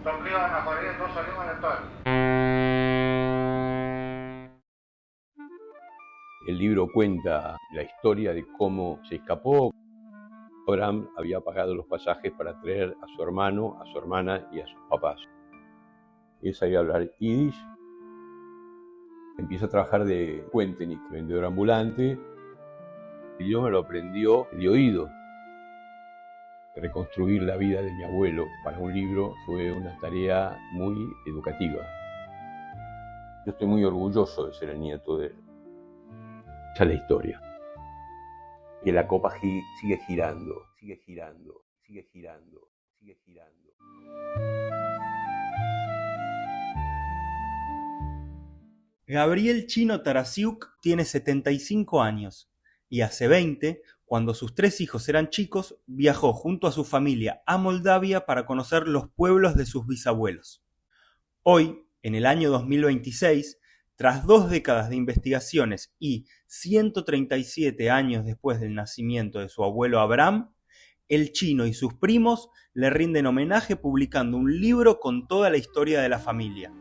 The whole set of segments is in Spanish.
Topливо на горі, то солимо не то. El libro cuenta la historia de cómo se escapó. Abraham había pagado los pasajes para traer a su hermano, a su hermana y a sus papás. Él sabía hablar yiddish. Empieza a trabajar de cuentenik, vendedor ambulante. El idioma lo aprendió de oído. Reconstruir la vida de mi abuelo para un libro fue una tarea muy educativa. Yo estoy muy orgulloso de ser el nieto de él. Esa es la historia. Que la copa sigue girando, sigue girando, sigue girando, sigue girando. Gabriel Chino Tarasiuk tiene 75 años y hace 20, cuando sus 3 hijos eran chicos, viajó junto a su familia a Moldavia para conocer los pueblos de sus bisabuelos. Hoy, en el año 2026, tras 2 décadas de investigaciones y 137 años después del nacimiento de su abuelo Abraham, el Chino y sus primos le rinden homenaje publicando un libro con toda la historia de la familia.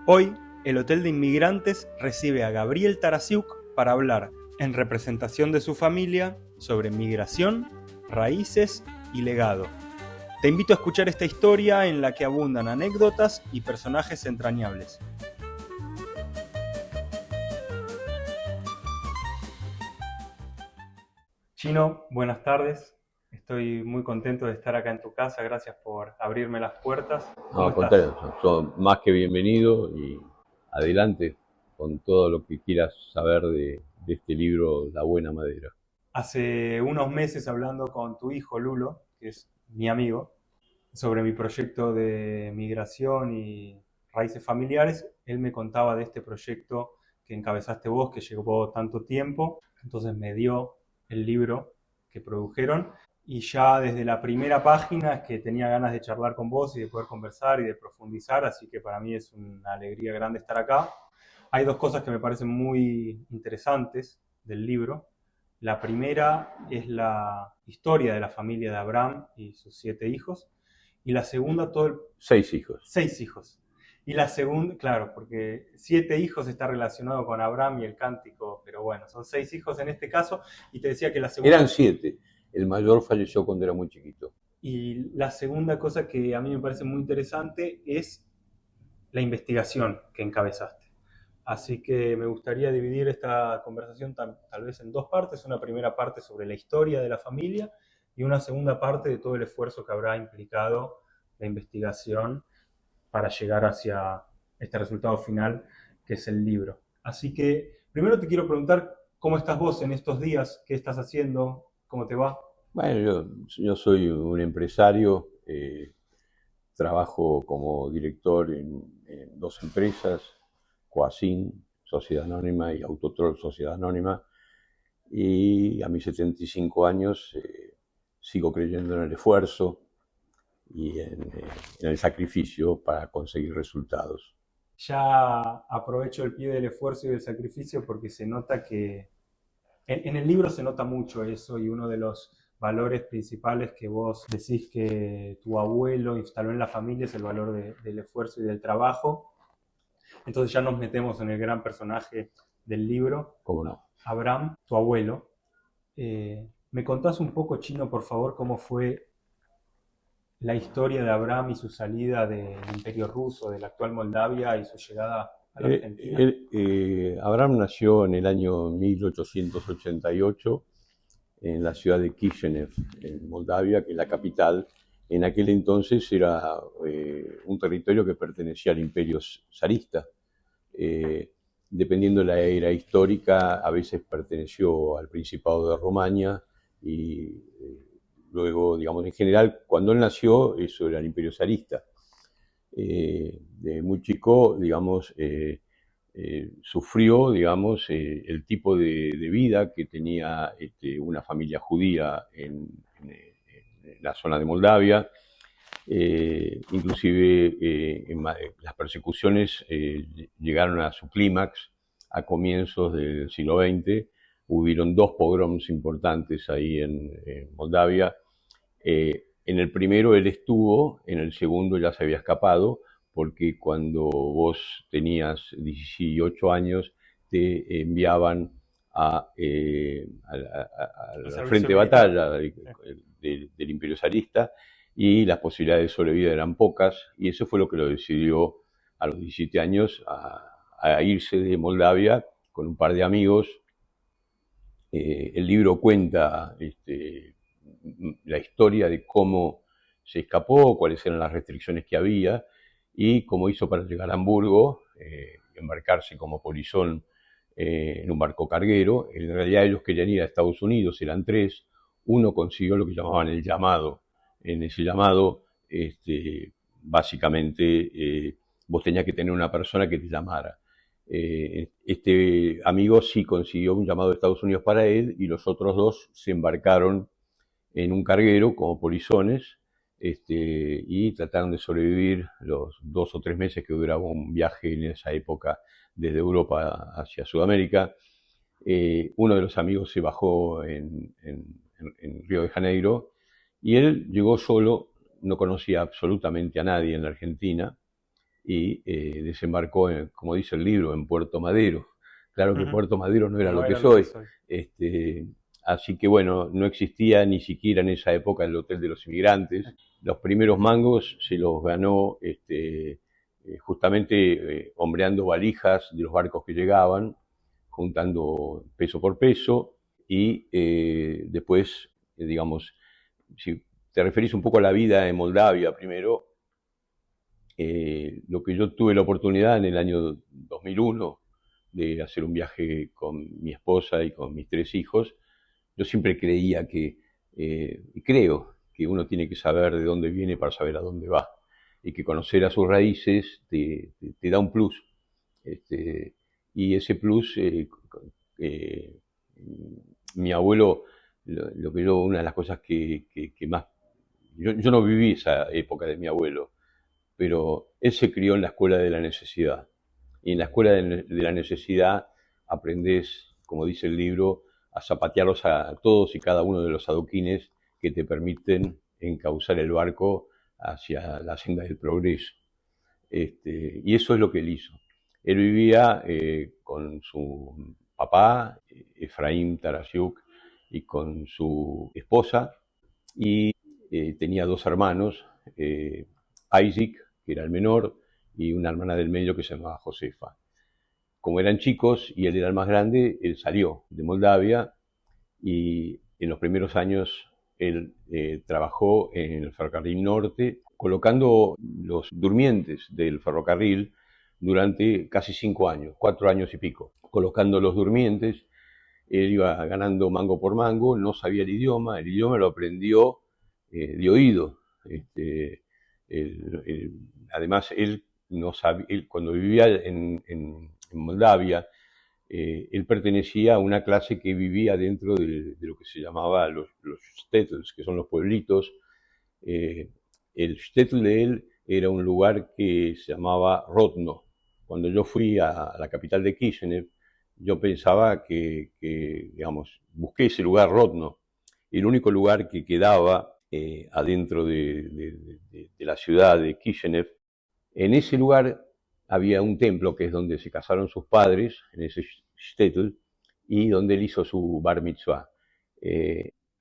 Hoy, el Hotel de Inmigrantes recibe a Gabriel Tarasiuk para hablar, en representación de su familia, sobre migración, raíces y legado. Te invito a escuchar esta historia en la que abundan anécdotas y personajes entrañables. Chino, buenas tardes. Estoy muy contento de estar acá en tu casa. Gracias por abrirme las puertas. No, al contrario, son más que bienvenido y adelante con todo lo que quieras saber de este libro, La Buena Madera. Hace unos meses, hablando con tu hijo Lulo, que es mi amigo, sobre mi proyecto de migración y raíces familiares, él me contaba de este proyecto que encabezaste vos, que llevó tanto tiempo. Entonces me dio el libro que produjeron y ya desde la primera página es que tenía ganas de charlar con vos y de poder conversar y de profundizar, así que para mí es una alegría grande estar acá. Hay 2 cosas que me parecen muy interesantes del libro. La primera es la historia de la familia de Abraham y sus 7 hijos. Y la segunda, 6 hijos. 6 hijos. Y la segunda, claro, porque 7 hijos está relacionado con Abraham y el cántico, pero bueno, son 6 hijos en este caso. Y te decía que la segunda... Eran 7. El mayor falleció cuando era muy chiquito. Y la segunda cosa que a mí me parece muy interesante es la investigación que encabezaste. Así que me gustaría dividir esta conversación tal vez en 2 partes. Una primera parte sobre la historia de la familia y una segunda parte de todo el esfuerzo que habrá implicado la investigación para llegar hacia este resultado final que es el libro. Así que primero te quiero preguntar cómo estás vos en estos días, qué estás haciendo, cómo te va. Bueno, yo soy un empresario, trabajo como director en 2 empresas, Coacin, Sociedad Anónima, y Autotrol, Sociedad Anónima, y a mis 75 años sigo creyendo en el esfuerzo y en el sacrificio para conseguir resultados. Ya aprovecho el pie del esfuerzo y del sacrificio porque se nota que en el libro se nota mucho eso, y uno de los valores principales que vos decís que tu abuelo instaló en la familia es el valor del esfuerzo y del trabajo. Entonces ya nos metemos en el gran personaje del libro. ¿Cómo no? Abraham, tu abuelo. ¿Me contás un poco, Chino, por favor, cómo fue la historia de Abraham y su salida del Imperio Ruso, de la actual Moldavia, y su llegada a la Argentina? Abraham nació en el año 1888 en la ciudad de Kishinev, en Moldavia, que es la capital. En aquel entonces era un territorio que pertenecía al Imperio zarista. Dependiendo de la era histórica, a veces perteneció al Principado de Rumania y luego, digamos, en general, cuando él nació, eso era el Imperio zarista. De muy chico, digamos, sufrió, digamos, el tipo de vida que tenía una familia judía en la zona de Moldavia. Inclusive las persecuciones llegaron a su clímax a comienzos del siglo XX, hubieron dos pogroms importantes ahí en Moldavia. En el primero él estuvo, en el segundo ya se había escapado, porque cuando vos tenías 18 años te enviaban al frente de batalla del Imperio zarista, y las posibilidades de sobrevida eran pocas, y eso fue lo que lo decidió a los 17 años a irse de Moldavia con un par de amigos. El libro cuenta la historia de cómo se escapó, cuáles eran las restricciones que había y cómo hizo para llegar a Hamburgo, embarcarse como polizón en un barco carguero. En realidad ellos querían ir a Estados Unidos, eran tres. Uno consiguió lo que llamaban el llamado. En ese llamado, básicamente, vos tenías que tener una persona que te llamara. Este amigo sí consiguió un llamado de Estados Unidos para él, y los otros dos se embarcaron en un carguero como polizones, y trataron de sobrevivir los 2 o 3 meses que duraba un viaje en esa época desde Europa hacia Sudamérica. Uno de los amigos se bajó en Río de Janeiro, y él llegó solo, no conocía absolutamente a nadie en la Argentina, y desembarcó, como dice el libro, en Puerto Madero. Claro que Puerto Madero no era lo que soy. Así que bueno, no existía ni siquiera en esa época el Hotel de los Inmigrantes. Los primeros mangos se los ganó justamente hombreando valijas de los barcos que llegaban, juntando peso por peso, y después, digamos, si te referís un poco a la vida en Moldavia primero, lo que yo tuve la oportunidad en el año 2001 de hacer un viaje con mi esposa y con mis 3 hijos, yo siempre creía y creo que uno tiene que saber de dónde viene para saber a dónde va, y que conocer a sus raíces te da un plus. Y ese plus, mi abuelo, una de las cosas que más, yo no viví esa época de mi abuelo, pero él se crió en la escuela de la necesidad. Y en la escuela de la necesidad aprendés, como dice el libro, a zapatearlos a todos y cada uno de los adoquines que te permiten encauzar el barco hacia la senda del progreso. Y eso es lo que él hizo. Él vivía con su papá, Efraín Tarasiuk, y con su esposa, y tenía 2 hermanos, Isaac, que era el menor, y una hermana del medio que se llamaba Josefa. Como eran chicos y él era el más grande, él salió de Moldavia, y en los primeros años él trabajó en el ferrocarril norte, colocando los durmientes del ferrocarril durante casi 5 años, 4 años y pico, colocando los durmientes. Él iba ganando mango por mango, no sabía el idioma lo aprendió de oído. Además, él no sabía, cuando vivía en Moldavia, él pertenecía a una clase que vivía dentro de lo que se llamaba los shtetls, que son los pueblitos. El shtetl de él era un lugar que se llamaba Rodno. Cuando yo fui a la capital de Kishinev, yo pensaba digamos, busqué ese lugar, Rodno, y el único lugar que quedaba adentro de la ciudad de Kishinev. En ese lugar había un templo que es donde se casaron sus padres, en ese shtetl, y donde él hizo su bar mitzvah.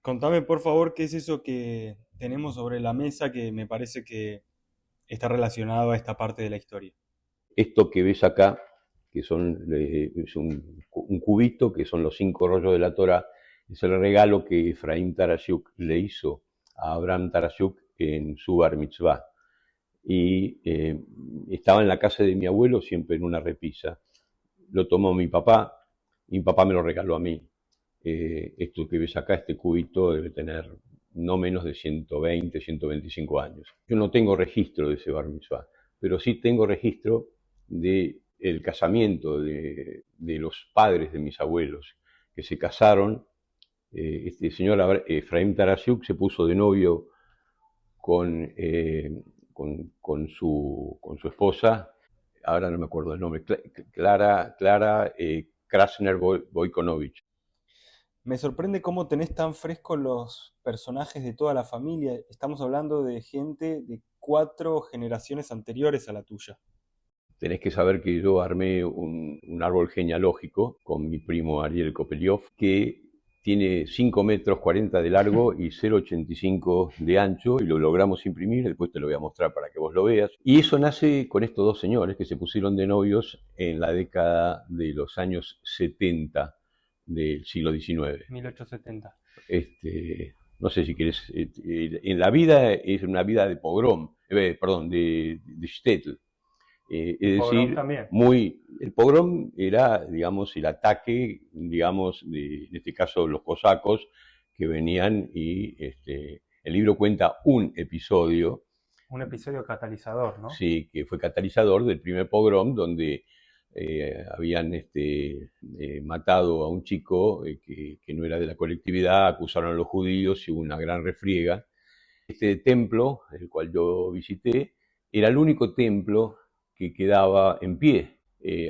Contame, por favor, qué es eso que tenemos sobre la mesa que me parece que está relacionado a esta parte de la historia. Esto que ves acá, que es un cubito, que son los 5 rollos de la Torá, es el regalo que Efraín Tarasiuk le hizo a Abraham Tarasiuk en su bar mitzvah. Y estaba en la casa de mi abuelo, siempre en una repisa. Lo tomó mi papá, y mi papá me lo regaló a mí. Esto que ves acá, este cubito, debe tener no menos de 120, 125 años. Yo no tengo registro de ese bar mitzvah, pero sí tengo registro del casamiento de los padres de mis abuelos, que se casaron. Este señor Efraín Tarasiuk se puso de novio con su esposa, ahora no me acuerdo el nombre, Clara Krasner Boykonovich. Me sorprende cómo tenés tan frescos los personajes de toda la familia. Estamos hablando de gente de 4 generaciones anteriores a la tuya. Tenés que saber que yo armé un árbol genealógico con mi primo Ariel Kopeliov, que tiene 5 metros 40 de largo y 0,85 de ancho, y lo logramos imprimir, después te lo voy a mostrar para que vos lo veas. Y eso nace con estos dos señores que se pusieron de novios en la década de los años 70 del siglo XIX. 1870. No sé si querés, en la vida es una vida de pogrom, perdón, de shtetl. Es decir, también. el pogrom era, digamos, el ataque, digamos, en este caso los cosacos que venían y el libro cuenta un episodio. Un episodio catalizador, ¿no? Sí, que fue catalizador del primer pogrom donde habían matado a un chico que no era de la colectividad, acusaron a los judíos y hubo una gran refriega. Este templo, el cual yo visité, era el único templo que quedaba en pie.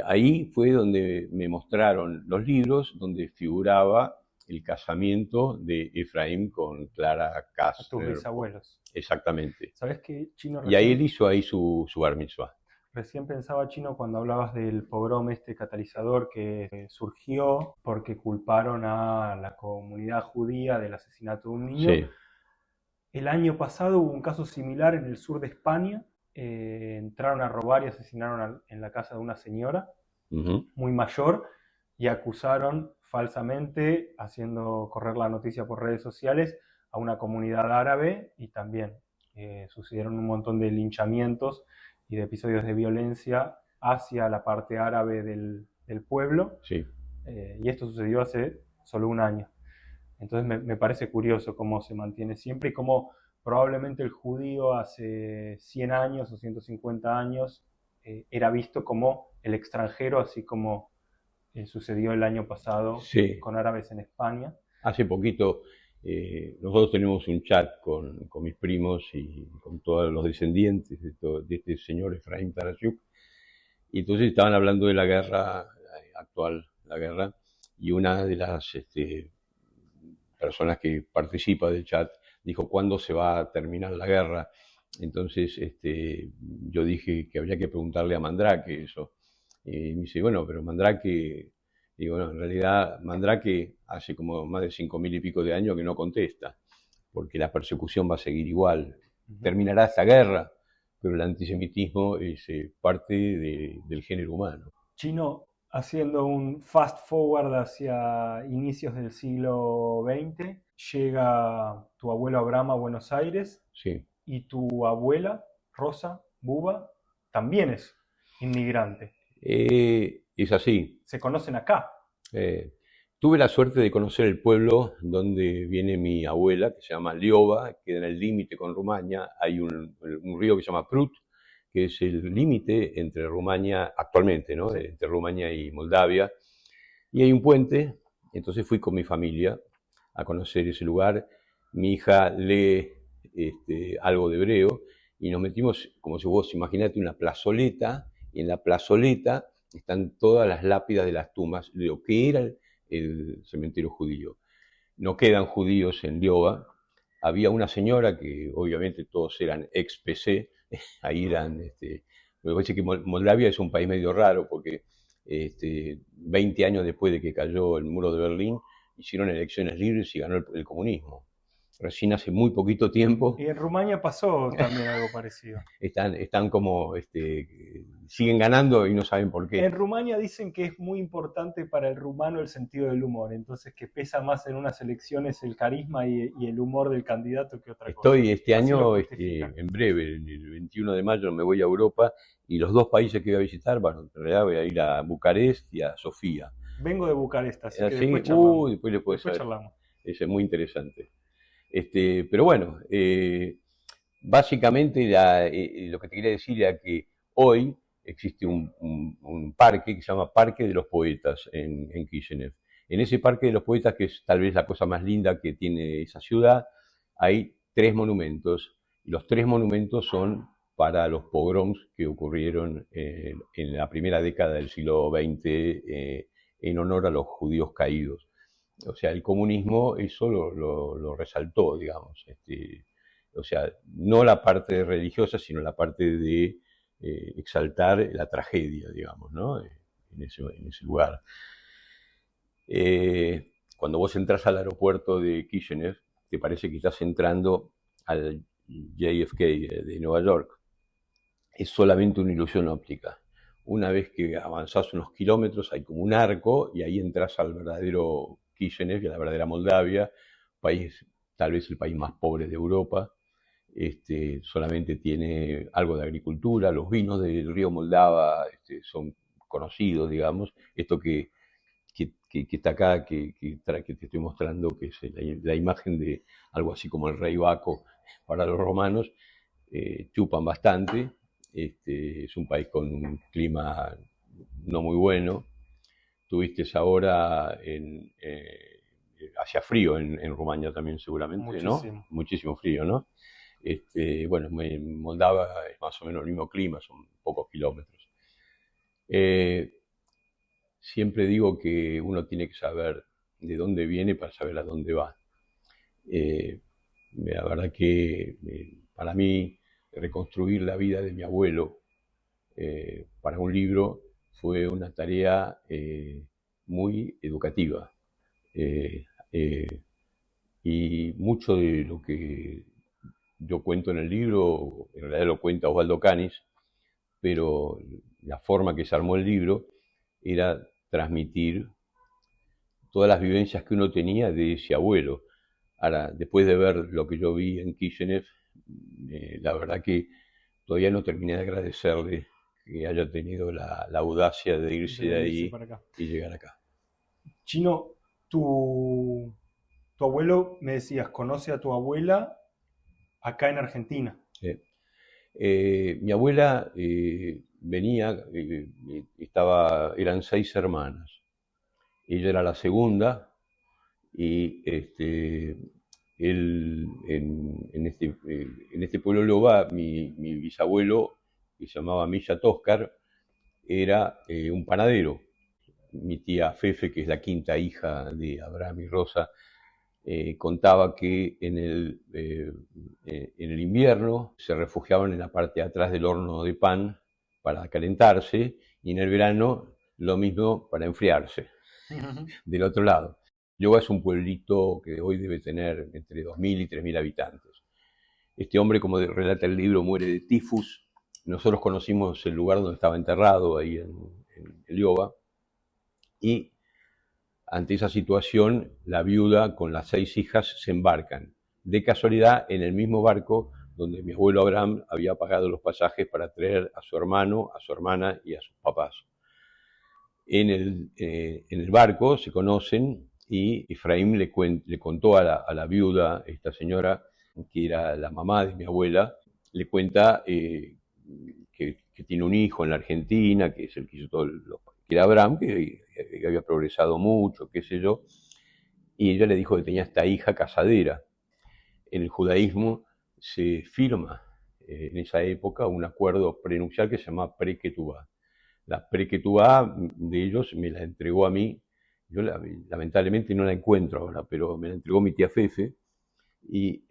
Ahí fue donde me mostraron los libros donde figuraba el casamiento de Efraín con Clara Kastner. A tus bisabuelos. Exactamente. ¿Sabés qué, Chino? Y ahí él hizo ahí su bar mitzvah. Recién pensaba, Chino, cuando hablabas del pogrom catalizador que surgió porque culparon a la comunidad judía del asesinato de un niño. Sí. El año pasado hubo un caso similar en el sur de España. Entraron a robar y asesinaron en la casa de una señora muy mayor y acusaron falsamente, haciendo correr la noticia por redes sociales, a una comunidad árabe, y también sucedieron un montón de linchamientos y de episodios de violencia hacia la parte árabe del pueblo. Sí. Y esto sucedió hace solo un año. Entonces me parece curioso cómo se mantiene siempre y cómo probablemente el judío hace 100 años o 150 años era visto como el extranjero, así como sucedió el año pasado con árabes en España. Hace poquito nosotros tenemos un chat con mis primos y con todos los descendientes de este señor Efraín Tarasuk, y entonces estaban hablando de la guerra actual, y una de las personas que participa del chat dijo: ¿cuándo se va a terminar la guerra? Entonces yo dije que habría que preguntarle a Mandrake eso. Y me dice: bueno, pero Mandrake... Digo, no, en realidad Mandrake hace como más de 5.000 y pico de años que no contesta, porque la persecución va a seguir igual. Terminará esta guerra, pero el antisemitismo es parte del género humano. Chino, haciendo un fast forward hacia inicios del siglo XX, llega tu abuelo Abraham a Buenos Aires. Sí. Y tu abuela, Rosa Buba, también es inmigrante. Es así. ¿Se conocen acá? Tuve la suerte de conocer el pueblo donde viene mi abuela, que se llama Liova, queda en el límite con Rumania. Hay un río que se llama Prut, que es el límite entre Rumania, actualmente, ¿no? Entre Rumania y Moldavia. Y hay un puente, entonces fui con mi familia a conocer ese lugar. Mi hija lee algo de hebreo y nos metimos, como si vos imaginate, una plazoleta, y en la plazoleta están todas las lápidas de las tumbas de lo que era el cementerio judío. No quedan judíos en Liova. Había una señora que obviamente todos eran ex-PC, ahí eran, me parece que Moldavia es un país medio raro porque 20 años después de que cayó el muro de Berlín, hicieron elecciones libres y ganó el comunismo. Recién hace muy poquito tiempo. Y en Rumania pasó también algo parecido. Están como, siguen ganando y no saben por qué. En Rumania dicen que es muy importante para el rumano el sentido del humor, entonces que pesa más en unas elecciones el carisma y el humor del candidato que otra cosa. Estoy este año, en breve, el 21 de mayo me voy a Europa, y los dos países que voy a visitar, bueno, en realidad voy a ir a Bucarest y a Sofía. Vengo de Bucarest, así que después charlamos. Después charlamos. Eso es muy interesante. Pero bueno, básicamente lo que te quería decir era que hoy existe un parque que se llama Parque de los Poetas en Kishinev. En ese Parque de los Poetas, que es tal vez la cosa más linda que tiene esa ciudad, hay 3 monumentos. Y los 3 monumentos son para los pogroms que ocurrieron en la primera década del siglo XX en honor a los judíos caídos. o sea, el comunismo eso lo resaltó, digamos. O sea, no la parte religiosa, sino la parte de exaltar la tragedia, digamos, ¿no? En ese lugar. Cuando vos entras al aeropuerto de Kishinev, te parece que estás entrando al JFK de Nueva York. Es solamente una ilusión óptica. Una vez que avanzás unos kilómetros, hay como un arco y ahí entras al verdadero Kishinev, a la verdadera Moldavia, país, tal vez el país más pobre de Europa. Solamente tiene algo de agricultura, los vinos del río Moldava son conocidos, digamos. Esto que está acá, que te estoy mostrando, que es la imagen de algo así como el rey Baco para los romanos, chupan bastante. Es un país con un clima no muy bueno. Tuviste ahora hacía frío en Rumania también seguramente, ¿no? Muchísimo. Muchísimo frío, ¿no? Bueno, en Moldava es más o menos el mismo clima, son pocos kilómetros. Siempre digo que uno tiene que saber de dónde viene para saber a dónde va. La verdad que para mí reconstruir la vida de mi abuelo para un libro fue una tarea muy educativa. Y mucho de lo que yo cuento en el libro, en realidad lo cuenta Osvaldo Canis, pero la forma que se armó el libro era transmitir todas las vivencias que uno tenía de ese abuelo. Ahora, después de ver lo que yo vi en Kishinev, la verdad que todavía no terminé de agradecerle que haya tenido la audacia de irse de ahí y llegar acá. Chino, tu abuelo, me decías, conoce a tu abuela acá en Argentina. Mi abuela venía, eran 6 hermanas. Ella era la segunda y él, en este pueblo Loba, mi bisabuelo, que se llamaba Milla Toscar, era un panadero. Mi tía Fefe, que es la quinta hija de Abraham y Rosa, contaba que en el invierno se refugiaban en la parte de atrás del horno de pan para calentarse y en el verano lo mismo para enfriarse del otro lado. Yoba es un pueblito que hoy debe tener entre 2.000 y 3.000 habitantes. Este hombre, como relata el libro, muere de tifus. Nosotros conocimos el lugar donde estaba enterrado, ahí en Yoba, y ante esa situación, la viuda con las 6 hijas se embarcan, de casualidad, en el mismo barco donde mi abuelo Abraham había pagado los pasajes para traer a su hermano, a su hermana y a sus papás. En el barco se conocen y Efraín le contó a la viuda, esta señora, que era la mamá de mi abuela, le cuenta que tiene un hijo en la Argentina, que es el que hizo todo que era Abraham, que había progresado mucho, qué sé yo, y ella le dijo que tenía esta hija casadera. En el judaísmo se firma en esa época un acuerdo prenupcial que se llama Pre-Ketubá. La Pre-Ketubá de ellos me la entregó a mí, yo lamentablemente no la encuentro ahora, pero me la entregó mi tía Fefe, y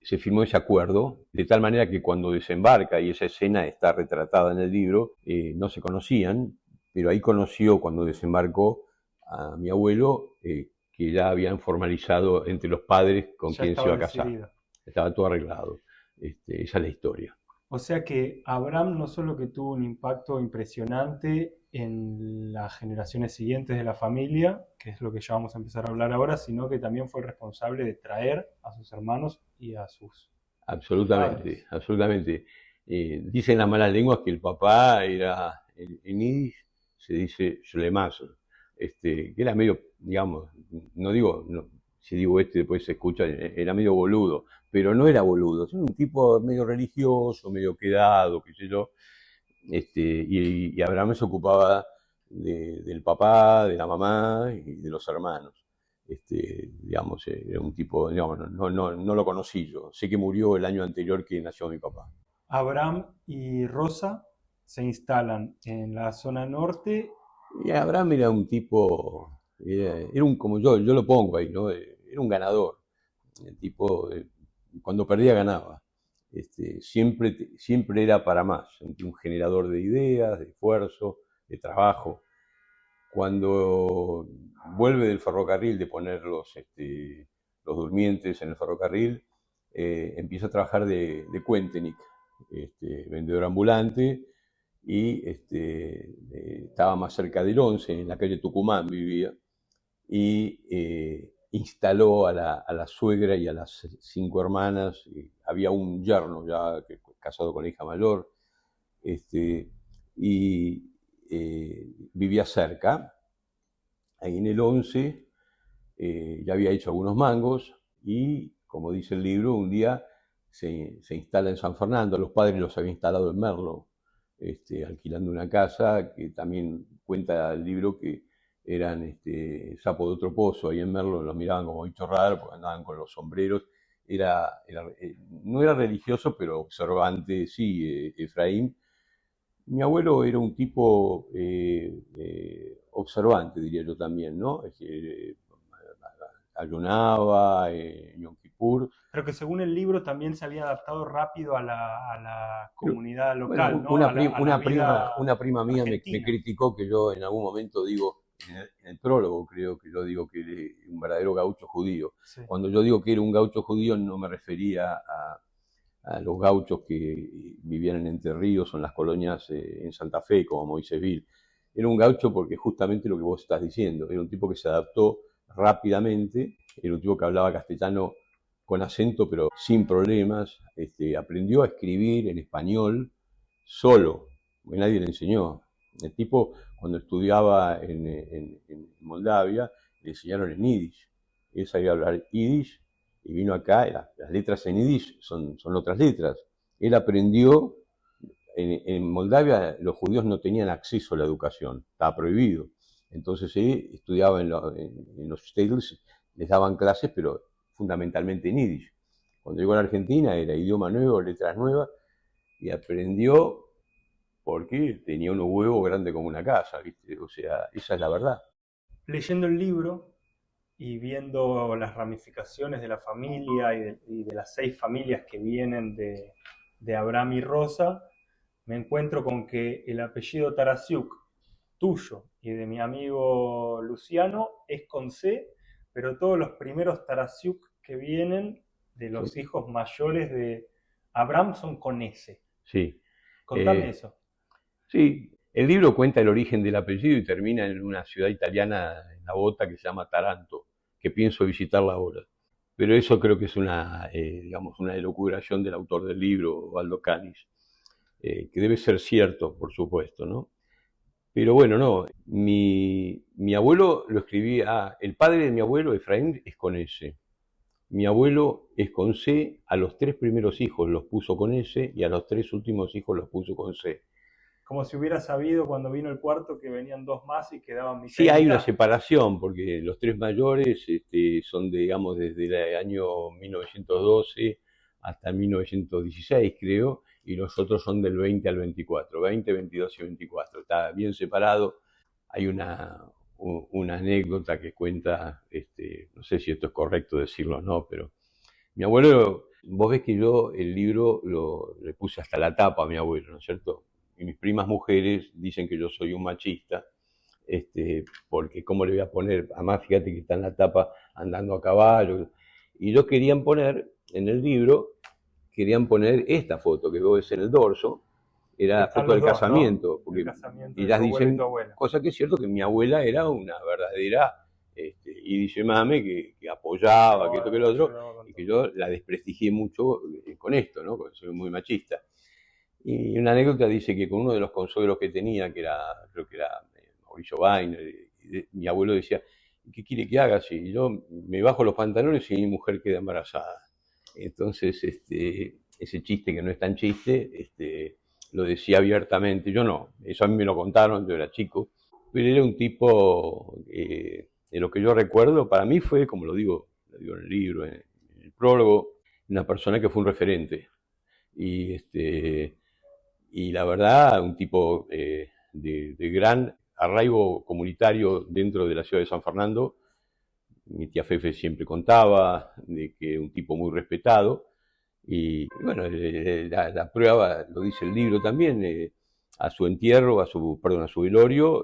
se firmó ese acuerdo, de tal manera que cuando desembarca, y esa escena está retratada en el libro, no se conocían, pero ahí conoció cuando desembarcó a mi abuelo, que ya habían formalizado entre los padres con quién se iba a casar. Estaba todo arreglado. Esa es la historia. O sea que Abraham no solo que tuvo un impacto impresionante en las generaciones siguientes de la familia, que es lo que ya vamos a empezar a hablar ahora, sino que también fue el responsable de traer a sus hermanos y a sus Absolutamente, padres. Absolutamente. Dicen las malas lenguas que el papá era, en Yiddish se dice Shlemazo, que era medio, digamos, no digo, no, si digo después se escucha, era medio boludo, pero no era boludo, era un tipo medio religioso, medio quedado, qué sé yo, y Abraham se ocupaba del papá, de la mamá y de los hermanos. Digamos, era un tipo, digamos, no lo conocí yo, sé que murió el año anterior que nació mi papá. Abraham y Rosa se instalan en la zona norte. Y Abraham era un tipo Era un, como yo lo pongo ahí, ¿no? Era un ganador. El tipo, cuando perdía, ganaba. Siempre era para más. Un generador de ideas, de esfuerzo, de trabajo. Cuando vuelve del ferrocarril, de poner los durmientes en el ferrocarril, empieza a trabajar de Cuentenic, vendedor ambulante, y estaba más cerca del 11, en la calle Tucumán vivía, y instaló a la suegra y a las 5 hermanas. Había un yerno ya casado con la hija mayor, y vivía cerca, ahí en el 11. Ya había hecho algunos mangos y, como dice el libro, un día se instala en San Fernando. Los padres los habían instalado en Merlo, alquilando una casa, que también cuenta el libro que eran sapo de otro pozo. Ahí en Merlo los miraban como bichos raros porque andaban con los sombreros. No era religioso, pero observante, sí, Efraín. Mi abuelo era un tipo observante, diría yo también, ¿no? Ayunaba, Yom Kippur. Pero que según el libro también se había adaptado rápido a la comunidad local, Bueno, ¿no? una prima mía me criticó que yo en algún momento digo, en el prólogo creo que yo digo que era un verdadero gaucho judío. Sí. Cuando yo digo que era un gaucho judío no me refería a los gauchos que vivían en Entre Ríos o en las colonias en Santa Fe, como Moisésville. Era un gaucho porque justamente lo que vos estás diciendo, era un tipo que se adaptó rápidamente, era un tipo que hablaba castellano con acento pero sin problemas, aprendió a escribir en español solo, porque nadie le enseñó. El tipo, cuando estudiaba en Moldavia, le enseñaron en yiddish. Él sabía hablar yiddish y vino acá. Las letras en yiddish son otras letras. Él aprendió, en Moldavia los judíos no tenían acceso a la educación, estaba prohibido. Entonces él estudiaba en los shtetls, les daban clases, pero fundamentalmente en yiddish. Cuando llegó a la Argentina era idioma nuevo, letras nuevas, y aprendió porque tenía unos huevos grandes como una casa, ¿viste? O sea, esa es la verdad. Leyendo el libro y viendo las ramificaciones de la familia y de las 6 familias que vienen de Abraham y Rosa, me encuentro con que el apellido Tarasiuk, tuyo y de mi amigo Luciano, es con C, pero todos los primeros Tarasiuk que vienen de los hijos mayores de Abraham son con S. Sí. Contame eso. Sí, el libro cuenta el origen del apellido y termina en una ciudad italiana, en la Bota, que se llama Taranto, que pienso visitarla ahora. Pero eso creo que es digamos, una elucubración del autor del libro, Valdo Canis, que debe ser cierto, por supuesto, ¿no? Pero bueno, no, mi abuelo lo escribía, el padre de mi abuelo, Efraín, es con S. Mi abuelo es con C, a los 3 primeros hijos los puso con S y a los 3 últimos hijos los puso con C. Como si hubiera sabido cuando vino el cuarto que venían 2 más y quedaban mitad. Sí, hay una separación, porque los 3 mayores son, digamos, desde el año 1912 hasta 1916, creo, y los otros son del 20 al 24, 20, 22 y 24. Está bien separado. Hay una anécdota que cuenta, no sé si esto es correcto decirlo o no, pero mi abuelo, vos ves que yo el libro le puse hasta la tapa a mi abuelo, ¿no es cierto? Y mis primas mujeres dicen que yo soy un machista, porque cómo le voy a poner, además fíjate que está en la tapa andando a caballo, y ellos querían poner en el libro, esta foto que vos ves en el dorso, era la foto del casamiento, ¿no? Porque ellas dicen, cosa que es cierto, que mi abuela era una verdadera y mame que apoyaba, que esto que lo otro, y que yo la desprestigié mucho con esto, ¿no? Porque soy muy machista. Y una anécdota dice que con uno de los consuegros que tenía, creo que era Mauricio Weiner, mi abuelo decía, ¿qué quiere que haga? Si yo me bajo los pantalones y mi mujer queda embarazada. Entonces, ese chiste que no es tan chiste, lo decía abiertamente. Yo no, eso a mí me lo contaron, yo era chico, pero era un tipo, de lo que yo recuerdo, para mí fue, como lo digo en el libro, en el prólogo, una persona que fue un referente. Y la verdad, un tipo de gran arraigo comunitario dentro de la ciudad de San Fernando. Mi tía Fefe siempre contaba de que un tipo muy respetado. Y bueno, la prueba, lo dice el libro también, a su entierro, a su velorio,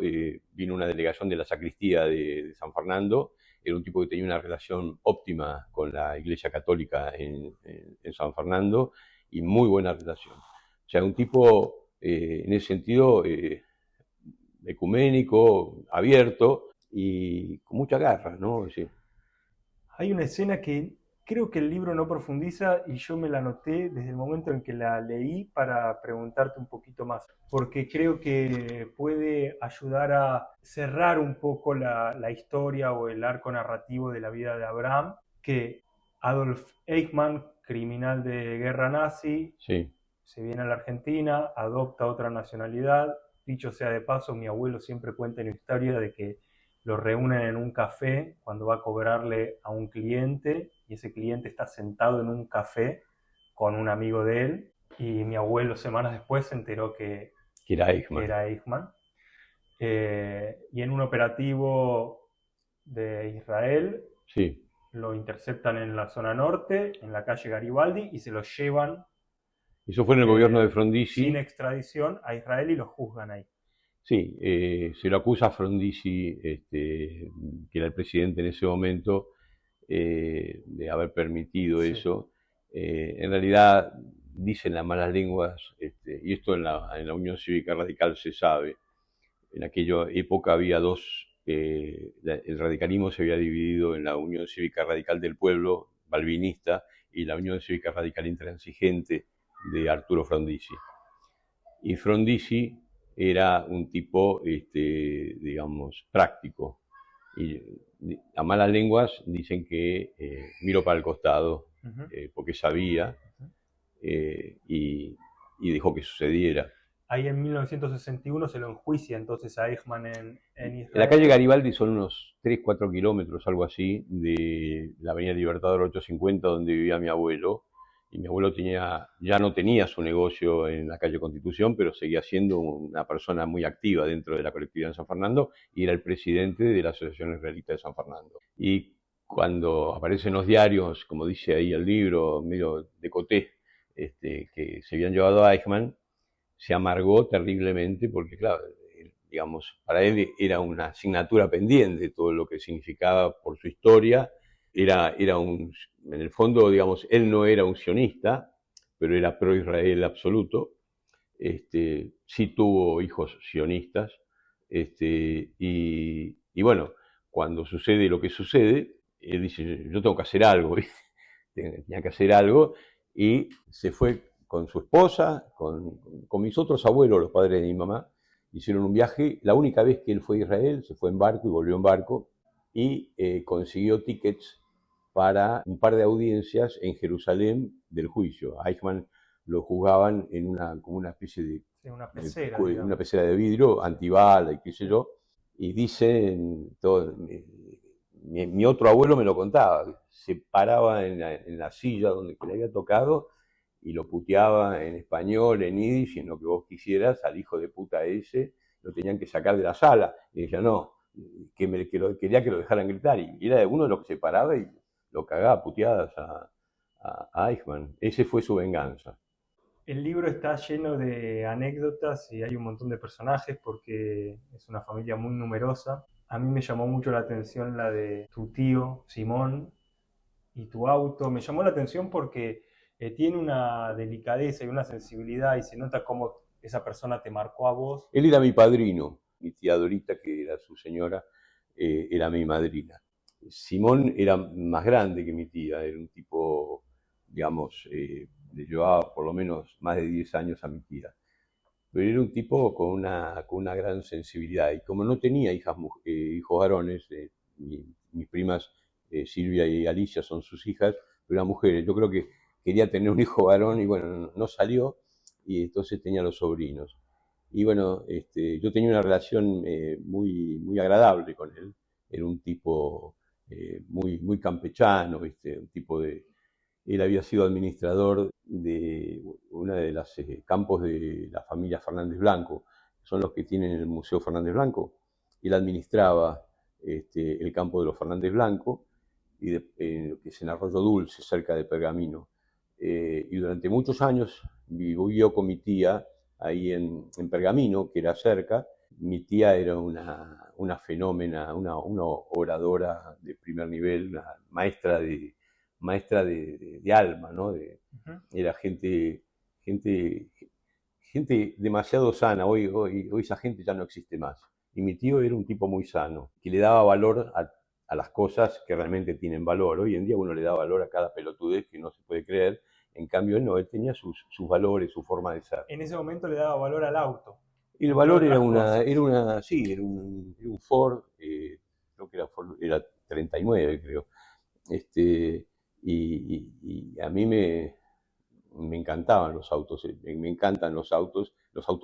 vino una delegación de la sacristía de San Fernando. Era un tipo que tenía una relación óptima con la Iglesia Católica en San Fernando y muy buena relación. O sea, un tipo en ese sentido ecuménico, abierto y con mucha garra, ¿no? Es decir, Hay una escena que creo que el libro no profundiza y yo me la anoté desde el momento en que la leí para preguntarte un poquito más, porque creo que puede ayudar a cerrar un poco la historia o el arco narrativo de la vida de Abraham, que Adolf Eichmann, criminal de guerra nazi, sí. se viene a la Argentina, adopta otra nacionalidad. Dicho sea de paso, mi abuelo siempre cuenta una historia de que lo reúnen en un café cuando va a cobrarle a un cliente y ese cliente está sentado en un café con un amigo de él y mi abuelo semanas después se enteró que Era Eichmann. Era Eichmann. Y en un operativo de Israel Sí. lo interceptan en la zona norte, en la calle Garibaldi, y se lo llevan Eso fue en el gobierno de Frondizi. sin extradición a Israel y lo juzgan ahí. Sí, se lo acusa a Frondizi, que era el presidente en ese momento, de haber permitido eso. En realidad, dicen las malas lenguas, y esto en la Unión Cívica Radical se sabe, en aquella época había el radicalismo se había dividido en la Unión Cívica Radical del Pueblo, balvinista, y la Unión Cívica Radical Intransigente de Arturo Frondizi. Y Frondizi era un tipo, digamos, práctico. Y a malas lenguas dicen que miró para el costado, porque sabía, y dejó que sucediera. Ahí en 1961 se lo enjuicia entonces a Eichmann en Israel. En la calle Garibaldi son unos 3-4 kilómetros, algo así, de la avenida Libertador 850, donde vivía mi abuelo. Y mi abuelo ya no tenía su negocio en la calle Constitución, pero seguía siendo una persona muy activa dentro de la colectividad en San Fernando y era el presidente de la Asociación Israelita de San Fernando. Y cuando aparecen los diarios, como dice ahí el libro, medio de coté, que se habían llevado a Eichmann, se amargó terriblemente porque, claro, digamos, para él era una asignatura pendiente todo lo que significaba por su historia. En el fondo, digamos, él no era un sionista, pero era pro-Israel absoluto. Sí tuvo hijos sionistas. Y bueno, cuando sucede lo que sucede, él dice, yo tengo que hacer algo, tenía que hacer algo, y se fue con su esposa, con mis otros abuelos, los padres de mi mamá, hicieron un viaje. La única vez que él fue a Israel, se fue en barco y volvió en barco, y consiguió tickets para un par de audiencias en Jerusalén del juicio. A Eichmann lo juzgaban como una especie de una pecera, una pecera de vidrio, antibala y qué sé yo. Y dicen, mi otro abuelo me lo contaba, se paraba en la silla donde le había tocado y lo puteaba en español, en yiddish, en lo que vos quisieras, al hijo de puta ese, lo tenían que sacar de la sala. Y decía, no, quería que lo dejaran gritar. Y era uno de los que se paraba y lo cagaba a puteadas a Eichmann. Ese fue su venganza. El libro está lleno de anécdotas y hay un montón de personajes porque es una familia muy numerosa. A mí me llamó mucho la atención la de tu tío, Simón, y tu auto. Me llamó la atención porque tiene una delicadeza y una sensibilidad y se nota cómo esa persona te marcó a vos. Él era mi padrino, mi tía Dorita, que era su señora, era mi madrina. Simón era más grande que mi tía, era un tipo, digamos, le llevaba por lo menos más de 10 años a mi tía. Pero era un tipo con una gran sensibilidad. Y como no tenía hijos varones, mis primas Silvia y Alicia son sus hijas, pero eran mujeres. Yo creo que quería tener un hijo varón y bueno, no salió, y entonces tenía los sobrinos. Y bueno, yo tenía una relación muy, muy agradable con él. Era un tipo muy, muy campechano, ¿viste? Un tipo él había sido administrador de uno de los campos de la familia Fernández Blanco, son los que tienen el Museo Fernández Blanco. Él administraba el campo de los Fernández Blanco, que es en Arroyo Dulce, cerca de Pergamino. Y durante muchos años vivió con mi tía ahí en Pergamino, que era cerca. Mi tía era una fenómena, una oradora de primer nivel, una maestra de alma, ¿no? Era gente demasiado sana. Hoy esa gente ya no existe más. Y mi tío era un tipo muy sano, que le daba valor a las cosas que realmente tienen valor. Hoy en día uno le da valor a cada pelotudez que no se puede creer. En cambio, él no, él tenía sus valores, su forma de ser. En ese momento le daba valor al auto. Y el valor era un Ford, creo que era 39, creo. Y a mí me encantaban los autos, me encantan los autos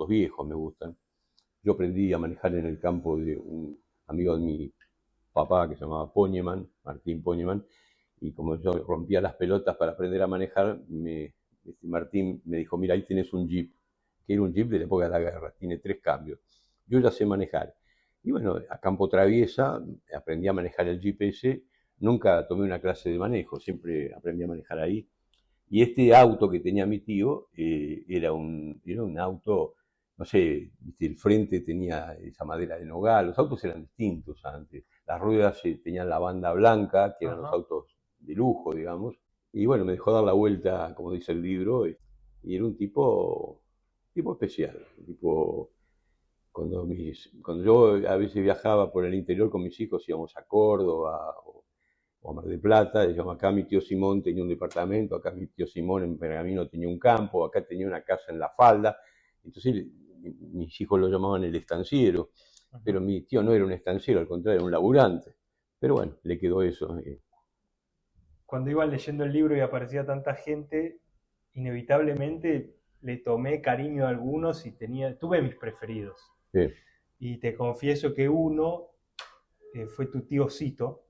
viejos me gustan. Yo aprendí a manejar en el campo de un amigo de mi papá que se llamaba Poñeman, Martín Poñeman, y como yo rompía las pelotas para aprender a manejar, Martín me dijo, mira, ahí tienes un Jeep, que era un Jeep de la época de la guerra, tiene 3 cambios. Yo ya sé manejar. Y bueno, a campo traviesa aprendí a manejar el Jeep ese, nunca tomé una clase de manejo, siempre aprendí a manejar ahí. Y este auto que tenía mi tío era un auto, no sé, el frente tenía esa madera de nogal, los autos eran distintos antes, las ruedas tenían la banda blanca, que eran los autos de lujo, digamos, y bueno, me dejó dar la vuelta, como dice el libro, y era un tipo especial, cuando yo a veces viajaba por el interior con mis hijos, íbamos a Córdoba o a Mar del Plata, digamos, acá mi tío Simón tenía un departamento, acá mi tío Simón en Pergamino tenía un campo, acá tenía una casa en La Falda, entonces mis hijos lo llamaban el estanciero, pero mi tío no era un estanciero, al contrario, era un laburante, pero bueno, le quedó eso. Cuando iba leyendo el libro y aparecía tanta gente, inevitablemente le tomé cariño a algunos y tuve mis preferidos. Sí. Y te confieso que uno fue tu tío Cito.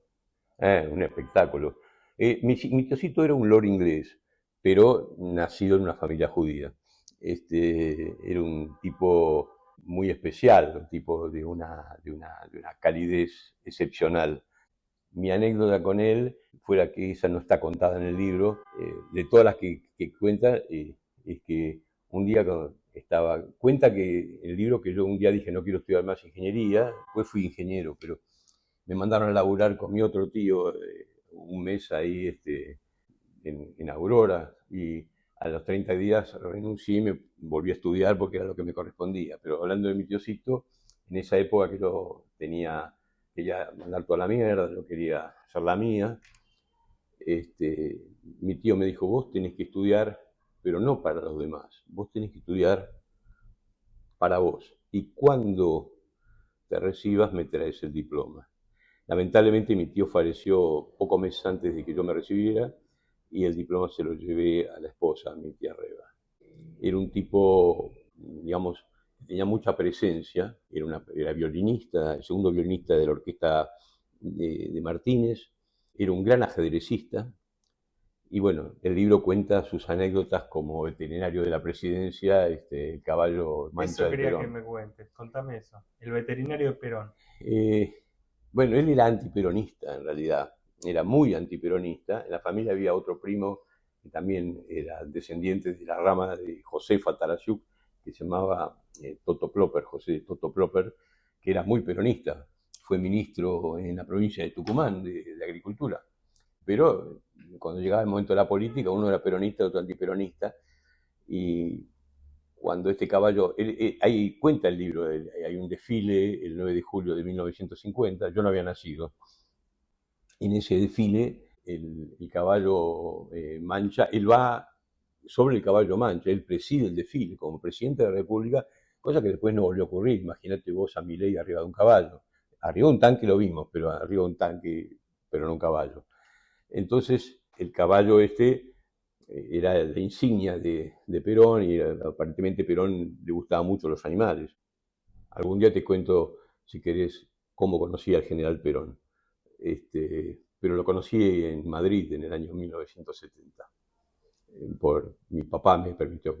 Un espectáculo. Mi tiocito era un lord inglés, pero nacido en una familia judía. Era un tipo muy especial, un tipo de una calidez excepcional. Mi anécdota con él fuera que esa no está contada en el libro, de todas las que cuenta, es que un día cuenta que el libro que yo un día dije no quiero estudiar más ingeniería, después fui ingeniero, pero me mandaron a laburar con mi otro tío un mes ahí en Aurora y a los 30 días renuncié y me volví a estudiar porque era lo que me correspondía. Pero hablando de mi tiocito, en esa época que yo quería mandar toda la mierda, yo quería hacer la mía, mi tío me dijo, vos tenés que estudiar, pero no para los demás, vos tenés que estudiar para vos. Y cuando te recibas me traes el diploma. Lamentablemente mi tío falleció pocos meses antes de que yo me recibiera y el diploma se lo llevé a la esposa, a mi tía Reba. Era un tipo, digamos, que tenía mucha presencia, era violinista, el segundo violinista de la orquesta de Martínez, era un gran ajedrecista y bueno, el libro cuenta sus anécdotas como veterinario de la presidencia, el caballo Mancha Eso de quería Perón. que me cuentes, contame eso, el veterinario de Perón. Bueno, él era antiperonista en realidad, era muy antiperonista. En la familia había otro primo que también era descendiente de la rama de Josefa Tarasiuk, que se llamaba Toto Plopper, José Toto Plopper, que era muy peronista. Fue ministro en la provincia de Tucumán de Agricultura. Pero cuando llegaba el momento de la política, uno era peronista, otro antiperonista. Y cuando este caballo, ahí cuenta el libro, hay un desfile el 9 de julio de 1950, yo no había nacido. En ese desfile, el caballo Mancha, él va sobre el caballo Mancha, él preside el desfile como presidente de la República, cosa que después no volvió a ocurrir. Imagínate vos a Milei arriba de un caballo. Arriba de un tanque lo vimos, pero arriba de un tanque, pero no un caballo. Entonces, el caballo era la insignia de Perón y aparentemente Perón le gustaban mucho los animales. Algún día te cuento, si querés, cómo conocí al general Perón. Pero lo conocí en Madrid en el año 1970. por mi papá me permitió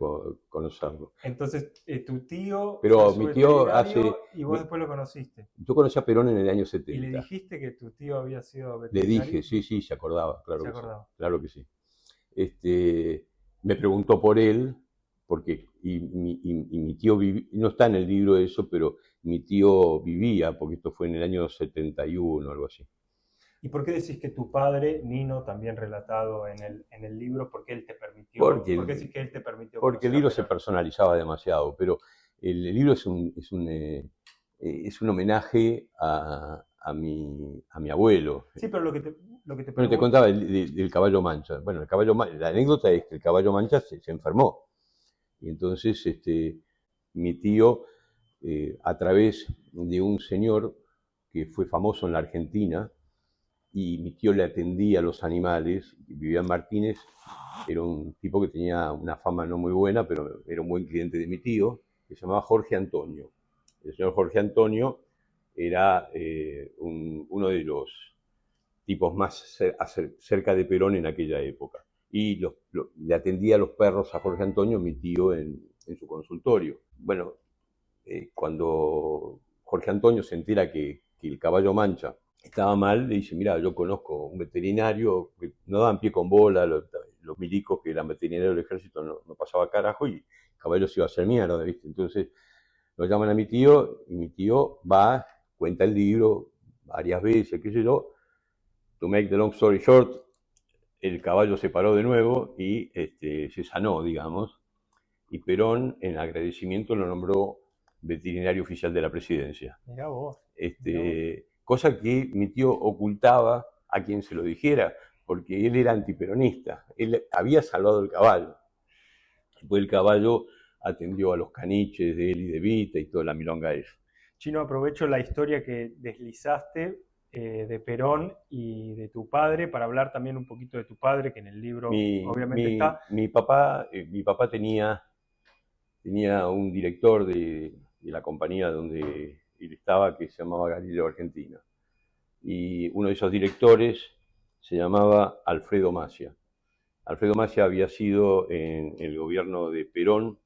conocerlo. Entonces, tu tío Pero fue mi su tío veterinario y vos después lo conociste. Yo conocí a Perón en el año ¿Y le 70. dijiste que tu tío había sido Le veterinario? dije, sí, se acordaba, Se acordaba. claro que sí. Me preguntó por él, porque y mi tío no está en el libro eso, pero mi tío vivía, porque esto fue en el año 71 o algo así. ¿Y por qué decís que tu padre, Nino, también relatado en el libro, por qué él te permitió, Porque por qué decís que él te permitió porque el conocer a libro se Perón? personalizaba demasiado, pero el libro es un homenaje a mi abuelo. Sí, pero lo que te Bueno, te pregunto, contaba del caballo Mancha. Bueno, la anécdota es que el caballo Mancha se enfermó. Y entonces mi tío, a través de un señor que fue famoso en la Argentina, y mi tío le atendía a los animales, vivía en Martínez, era un tipo que tenía una fama no muy buena, pero era un buen cliente de mi tío, que se llamaba Jorge Antonio. El señor Jorge Antonio era uno de los tipos más cerca de Perón en aquella época. Y le atendía a los perros a Jorge Antonio, mi tío, en su consultorio. Bueno, cuando Jorge Antonio se entera que el caballo Mancha estaba mal, le dice, mira, yo conozco un veterinario, que no daban pie con bola, los milicos que eran veterinarios del ejército no pasaba carajo, y el caballo se iba a hacer mierda, ¿viste? Entonces lo llaman a mi tío, y mi tío va, cuenta el libro varias veces, qué sé yo. To make the long story short, el caballo se paró de nuevo y se sanó, digamos, y Perón, en agradecimiento, lo nombró veterinario oficial de la presidencia. mirá vos. Cosa que mi tío ocultaba a quien se lo dijera, porque él era antiperonista. Él había salvado el caballo. Después el caballo atendió a los caniches de él y de Vita y toda la milonga esa. Chino, aprovecho la historia que deslizaste de Perón y de tu padre para hablar también un poquito de tu padre, que en el libro obviamente está. Mi papá tenía un director de la compañía donde él estaba, que se llamaba Galileo Argentina. Y uno de esos directores se llamaba Alfredo Macia. Alfredo Macia había sido en el gobierno de Perón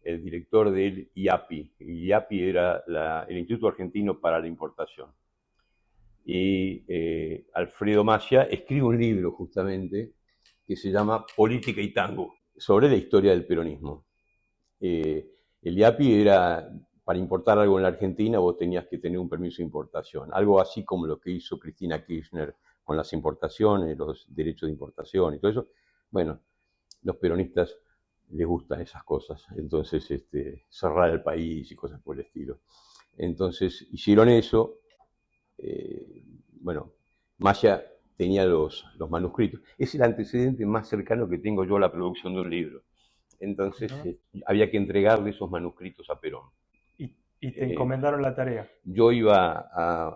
el director del IAPI. El IAPI era el Instituto Argentino para la Importación. Y Alfredo Macia escribe un libro justamente que se llama Política y Tango, sobre la historia del peronismo. El IAPI era, para importar algo en la Argentina, vos tenías que tener un permiso de importación, algo así como lo que hizo Cristina Kirchner con las importaciones, los derechos de importación y todo eso. Bueno, los peronistas les gustan esas cosas, entonces cerrar el país y cosas por el estilo. Entonces hicieron eso. Bueno, Maya tenía los manuscritos. Es el antecedente más cercano que tengo yo a la producción de un libro. Entonces había que entregarle esos manuscritos a Perón. Y te encomendaron la tarea. Yo iba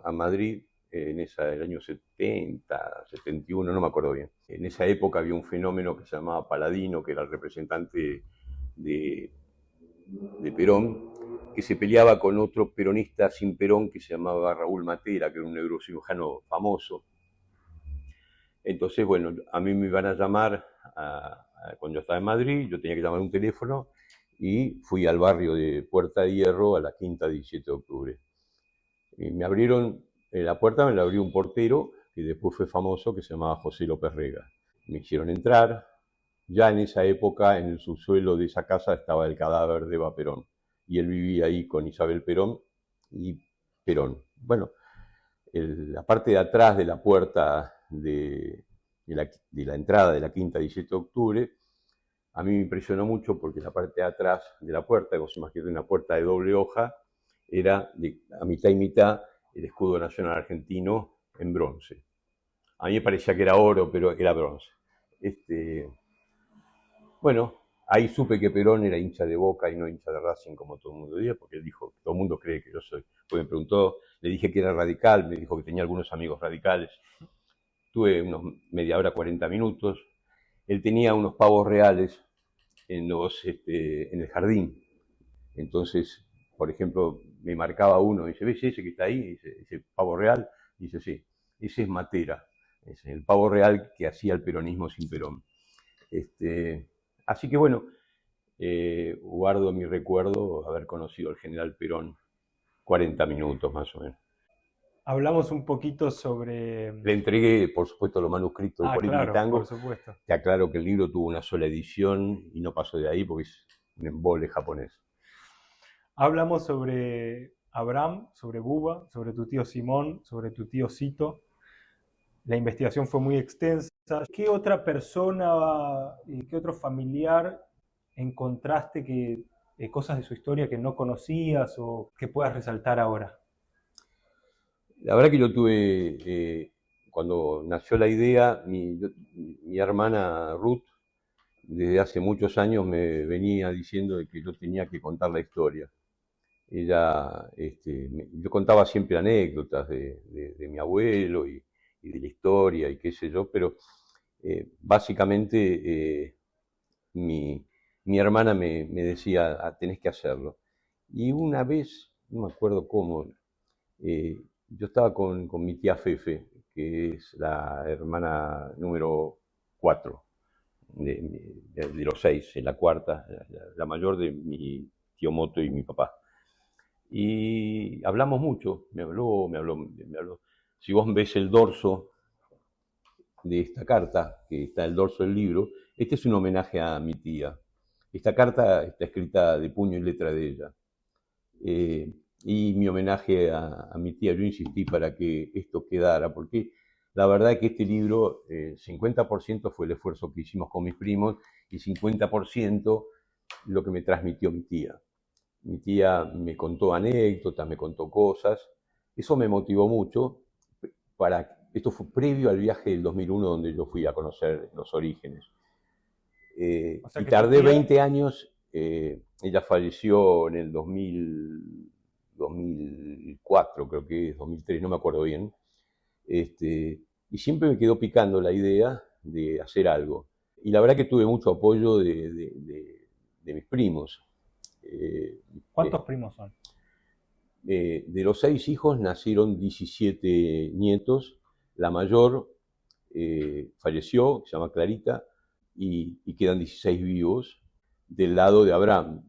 a Madrid en el año 70, 71, no me acuerdo bien. En esa época había un fenómeno que se llamaba Paladino, que era el representante de Perón, que se peleaba con otro peronista sin Perón que se llamaba Raúl Matera, que era un neurocirujano famoso. Entonces, bueno, a mí me iban a llamar cuando yo estaba en Madrid, yo tenía que llamar un teléfono y fui al barrio de Puerta de Hierro, a la Quinta 17 de octubre. Y me abrieron la puerta, me la abrió un portero que después fue famoso, que se llamaba José López Rega. Me hicieron entrar. Ya en esa época, en el subsuelo de esa casa estaba el cadáver de Eva Perón. Y él vivía ahí con Isabel Perón y Perón. Bueno, la parte de atrás de la puerta de la entrada de la Quinta 17 de octubre, a mí me impresionó mucho porque la parte de atrás de la puerta, como se imagina una puerta de doble hoja, era a mitad y mitad el escudo nacional argentino en bronce. A mí me parecía que era oro, pero era bronce. Bueno, ahí supe que Perón era hincha de Boca y no hincha de Racing, como todo el mundo dice, porque él dijo, todo el mundo cree que yo soy. Pues me preguntó, le dije que era radical, me dijo que tenía algunos amigos radicales. Tuve unos media hora, 40 minutos. Él tenía unos pavos reales en el jardín. Entonces, por ejemplo, me marcaba uno, dice, ¿ves ese que está ahí? Dice pavo real. Dice, sí, ese es Matera, es el pavo real que hacía el peronismo sin Perón. Así que bueno, guardo mi recuerdo haber conocido al general Perón 40 minutos más o menos. Hablamos un poquito sobre... Le entregué, por supuesto, los manuscritos de Porito y claro, Tango. por supuesto. Te aclaro que el libro tuvo una sola edición y no pasó de ahí porque es un embole japonés. Hablamos sobre Abraham, sobre Buba, sobre tu tío Simón, sobre tu tío Cito. La investigación fue muy extensa. ¿Qué otra persona y qué otro familiar encontraste cosas de su historia que no conocías o que puedas resaltar ahora? La verdad que yo tuve, cuando nació la idea, mi hermana Ruth, desde hace muchos años me venía diciendo de que yo tenía que contar la historia. Ella, yo contaba siempre anécdotas de mi abuelo y de la historia y qué sé yo, pero básicamente mi hermana me decía, tenés que hacerlo. Y una vez, no me acuerdo cómo, yo estaba con mi tía Fefe, que es la hermana número 4 de los 6, la cuarta, la mayor de mi tío Moto y mi papá. Y hablamos mucho, me habló. Si vos ves el dorso de esta carta, que está el dorso del libro, este es un homenaje a mi tía. Esta carta está escrita de puño y letra de ella. Y mi homenaje a mi tía, yo insistí para que esto quedara, porque la verdad es que este libro, 50% fue el esfuerzo que hicimos con mis primos y 50% lo que me transmitió mi tía. Mi tía me contó anécdotas, me contó cosas. Eso me motivó mucho. Esto fue previo al viaje del 2001 donde yo fui a conocer los orígenes. Y tardé 20 años. Ella falleció en el 2004, creo que es 2003, no me acuerdo bien. Y siempre me quedó picando la idea de hacer algo. Y la verdad que tuve mucho apoyo de mis primos. ¿Cuántos primos son? De los 6 hijos nacieron 17 nietos. La mayor falleció, se llama Clarita, y quedan 16 vivos del lado de Abraham.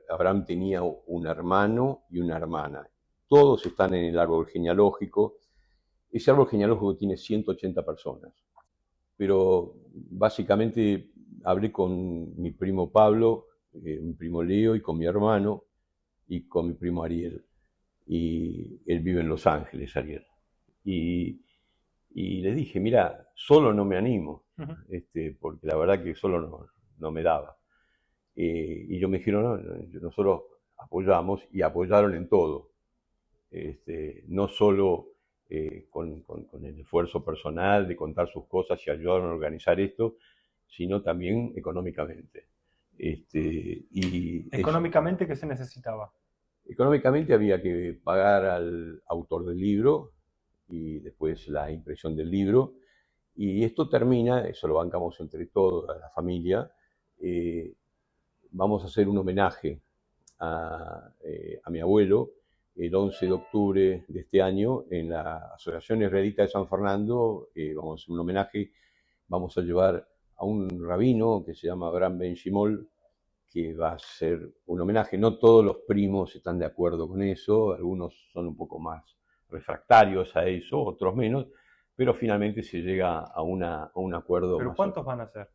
Abraham tenía un hermano y una hermana. Todos están en el árbol genealógico. Ese árbol genealógico tiene 180 personas. Pero básicamente hablé con mi primo Pablo, mi primo Leo y con mi hermano y con mi primo Ariel. Y él vive en Los Ángeles, Ariel. Y le dije, mira, solo no me animo, porque la verdad que solo no me daba. Y ellos me dijeron, no, nosotros apoyamos, y apoyaron en todo. No solo con el esfuerzo personal de contar sus cosas y ayudaron a organizar esto, sino también económicamente. ¿Económicamente qué se necesitaba? Económicamente había que pagar al autor del libro y después la impresión del libro. Y esto termina, eso lo bancamos entre toda la familia. Vamos a hacer un homenaje a mi abuelo el 11 de octubre de este año en la Asociación Israelita de San Fernando. Vamos a hacer un homenaje, vamos a llevar a un rabino que se llama Abraham Ben Shimol, que va a ser un homenaje. No todos los primos están de acuerdo con eso, algunos son un poco más refractarios a eso, otros menos, pero finalmente se llega a un acuerdo. ¿Pero cuántos van a ser?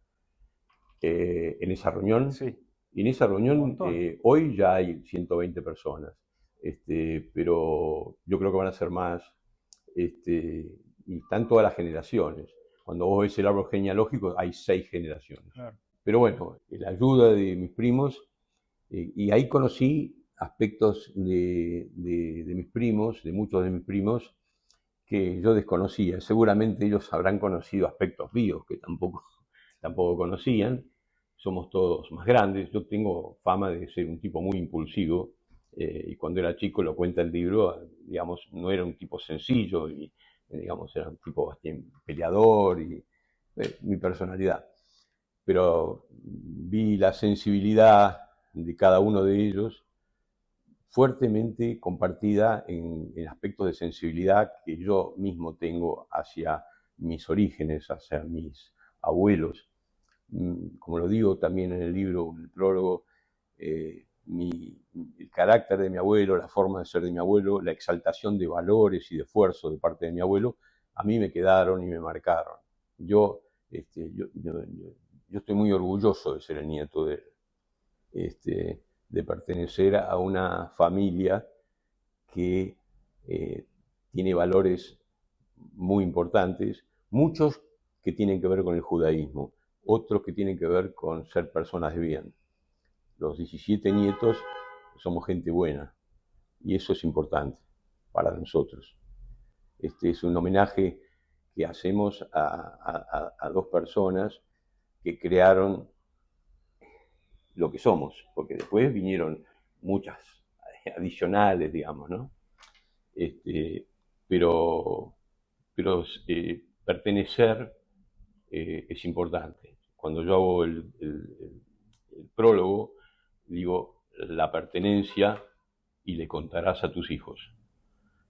En esa reunión. Sí. Y en esa reunión hoy ya hay 120 personas, pero yo creo que van a ser más, y están todas las generaciones. Cuando vos ves el árbol genealógico hay 6 generaciones. Claro. Pero bueno, la ayuda de mis primos, y ahí conocí aspectos de mis primos, de muchos de mis primos, que yo desconocía. Seguramente ellos habrán conocido aspectos míos que tampoco conocían. Somos todos más grandes. Yo tengo fama de ser un tipo muy impulsivo, y cuando era chico, lo cuenta el libro, digamos, no era un tipo sencillo, y digamos, era un tipo bastante peleador, y mi personalidad. Pero vi la sensibilidad de cada uno de ellos fuertemente compartida en aspectos de sensibilidad que yo mismo tengo hacia mis orígenes, hacia mis abuelos. como lo digo también en el libro, en el prólogo, el carácter de mi abuelo, la forma de ser de mi abuelo, la exaltación de valores y de esfuerzo de parte de mi abuelo, a mí me quedaron y me marcaron. Yo estoy muy orgulloso de ser el nieto de él, de pertenecer a una familia que tiene valores muy importantes, muchos que tienen que ver con el judaísmo, otros que tienen que ver con ser personas de bien. Los 17 nietos somos gente buena y eso es importante para nosotros. Este es un homenaje que hacemos a dos personas que crearon lo que somos, porque después vinieron muchas adicionales, digamos, ¿no? Pero pertenecer es importante. Cuando yo hago el prólogo, digo la pertenencia y le contarás a tus hijos.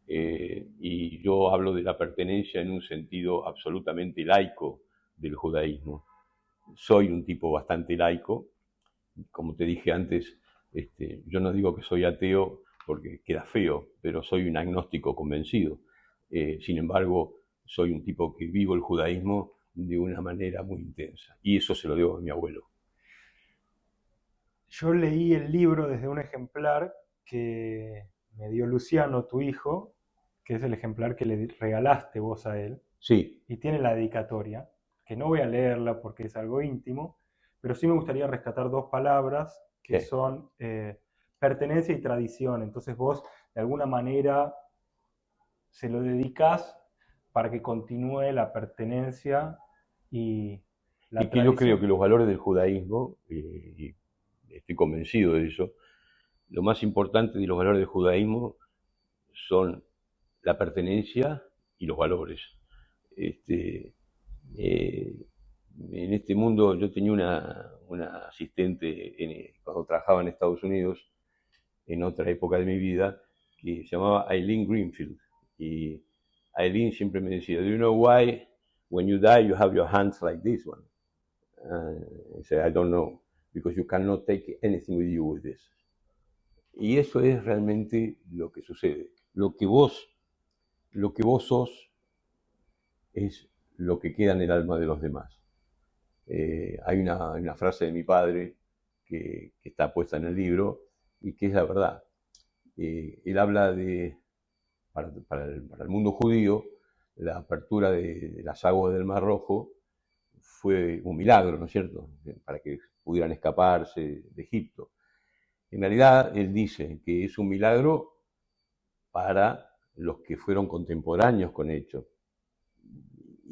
Y yo hablo de la pertenencia en un sentido absolutamente laico del judaísmo. Soy un tipo bastante laico, como te dije antes, yo no digo que soy ateo porque queda feo, pero soy un agnóstico convencido. Sin embargo, soy un tipo que vivo el judaísmo de una manera muy intensa, y eso se lo debo a mi abuelo. Yo leí el libro desde un ejemplar que me dio Luciano, tu hijo, que es el ejemplar que le regalaste vos a él, Sí, y tiene la dedicatoria, que no voy a leerla porque es algo íntimo, pero sí me gustaría rescatar dos palabras que sí. son pertenencia y tradición. Entonces vos, de alguna manera, se lo dedicás para que continúe la pertenencia y la Y que yo creo que tradición. los valores del judaísmo, y estoy convencido de eso, lo más importante de los valores del judaísmo son la pertenencia y los valores. Este, eh, en este mundo yo tenía una asistente cuando trabajaba en Estados Unidos, en otra época de mi vida, que se llamaba Eileen Greenfield. Y Eileen siempre me decía, "Do you know why when you die you have your hands like this one?" I said, "I don't know, because you cannot take anything with you with this." Y eso es realmente lo que sucede. Lo que vos sos es lo que queda en el alma de los demás. Hay una frase de mi padre que está puesta en el libro y que es la verdad. Él habla de, para el mundo judío, la apertura de las aguas del Mar Rojo fue un milagro, ¿no es cierto?, para que pudieran escaparse de Egipto. En realidad, él dice que es un milagro para los que fueron contemporáneos con ellos,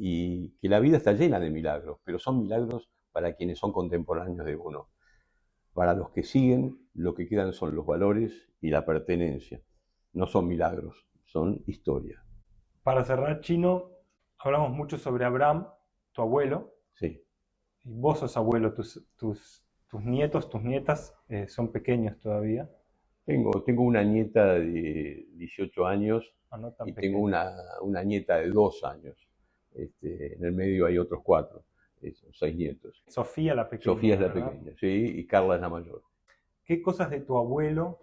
y que la vida está llena de milagros, pero son milagros para quienes son contemporáneos de uno. Para los que siguen, lo que quedan son los valores y la pertenencia. No son milagros, son historia. Para cerrar, Chino, hablamos mucho sobre Abraham, tu abuelo, Sí. y vos sos abuelo, tus nietos, tus nietas son pequeños todavía. Tengo una nieta de 18 años Ah, no tan y tengo pequeños. una nieta de 2 años. En el medio hay otros 4, son 6 nietos. Sofía la pequeña, Sofía es la ¿verdad? pequeña, sí, y Carla es la mayor. ¿Qué cosas de tu abuelo